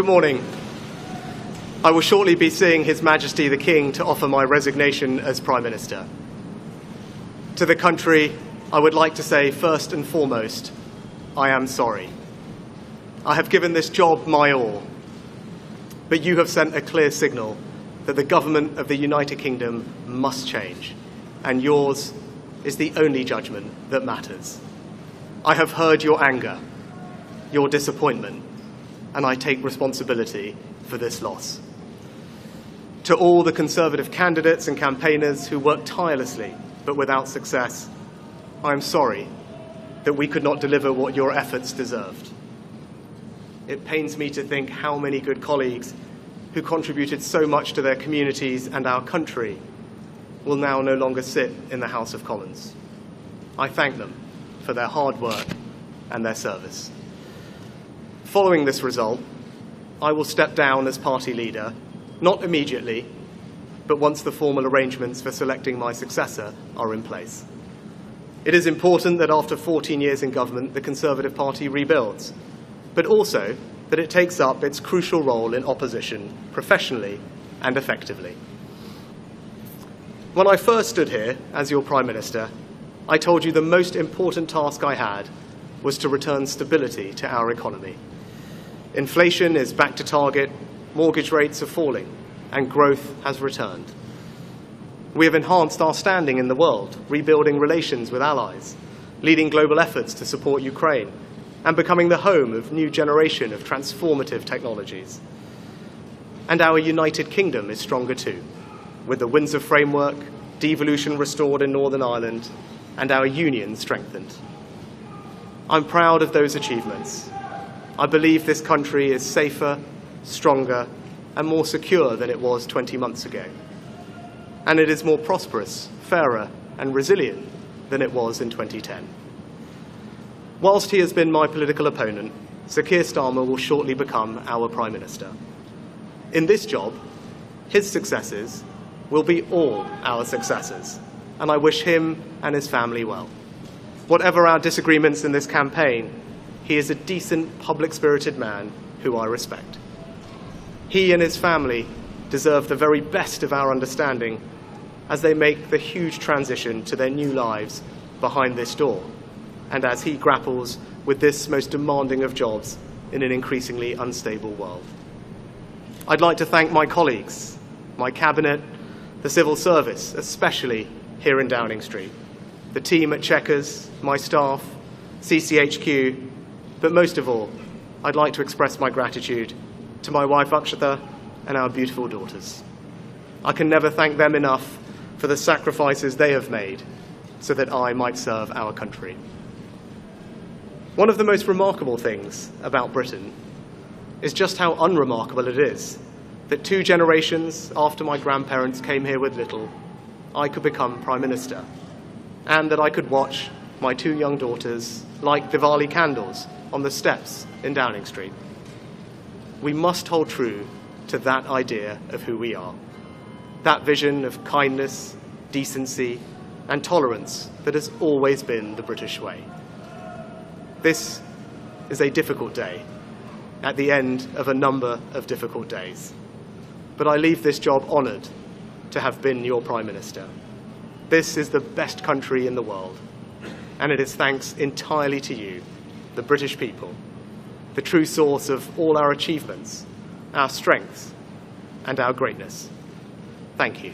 Good morning. I will shortly be seeing His Majesty the King to offer my resignation as Prime Minister. To the country, I would like to say first and foremost, I am sorry. I have given this job my all, but you have sent a clear signal that the government of the United Kingdom must change, and yours is the only judgment that matters. I have heard your anger, your disappointment, and I take responsibility for this loss. To all the Conservative candidates and campaigners who worked tirelessly but without success, I am sorry that we could not deliver what your efforts deserved. It pains me to think how many good colleagues who contributed so much to their communities and our country will now no longer sit in the House of Commons. I thank them for their hard work and their service. Following this result, I will step down as party leader, not immediately, but once the formal arrangements for selecting my successor are in place. It is important that after 14 years in government, the Conservative Party rebuilds, but also that it takes up its crucial role in opposition professionally and effectively. When I first stood here as your Prime Minister, I told you the most important task I had was to return stability to our economy. Inflation is back to target, mortgage rates are falling, and growth has returned. We have enhanced our standing in the world, rebuilding relations with allies, leading global efforts to support Ukraine, and becoming the home of a new generation of transformative technologies. And our United Kingdom is stronger too, with the Windsor Framework, devolution restored in Northern Ireland, and our union strengthened. I'm proud of those achievements. I believe this country is safer, stronger, and more secure than it was 20 months ago. And it is more prosperous, fairer, and resilient than it was in 2010. Whilst he has been my political opponent, Sir Keir Starmer will shortly become our Prime Minister. In this job, his successes will be all our successors, and I wish him and his family well. Whatever our disagreements in this campaign, he is a decent, public-spirited man who I respect. He and his family deserve the very best of our understanding as they make the huge transition to their new lives behind this door, and as he grapples with this most demanding of jobs in an increasingly unstable world. I'd like to thank my colleagues, my cabinet, the civil service, especially here in Downing Street, the team at Chequers, my staff, CCHQ, but most of all, I'd like to express my gratitude to my wife Akshata and our beautiful daughters. I can never thank them enough for the sacrifices they have made so that I might serve our country. One of the most remarkable things about Britain is just how unremarkable it is that 2 generations after my grandparents came here with little, I could become Prime Minister, and that I could watch my 2 young daughters light Diwali candles on the steps in Downing Street. We must hold true to that idea of who we are, that vision of kindness, decency, and tolerance that has always been the British way. This is a difficult day, at the end of a number of difficult days. But I leave this job honoured to have been your Prime Minister. This is the best country in the world, and it is thanks entirely to you, the British people, the true source of all our achievements, our strengths, and our greatness. Thank you.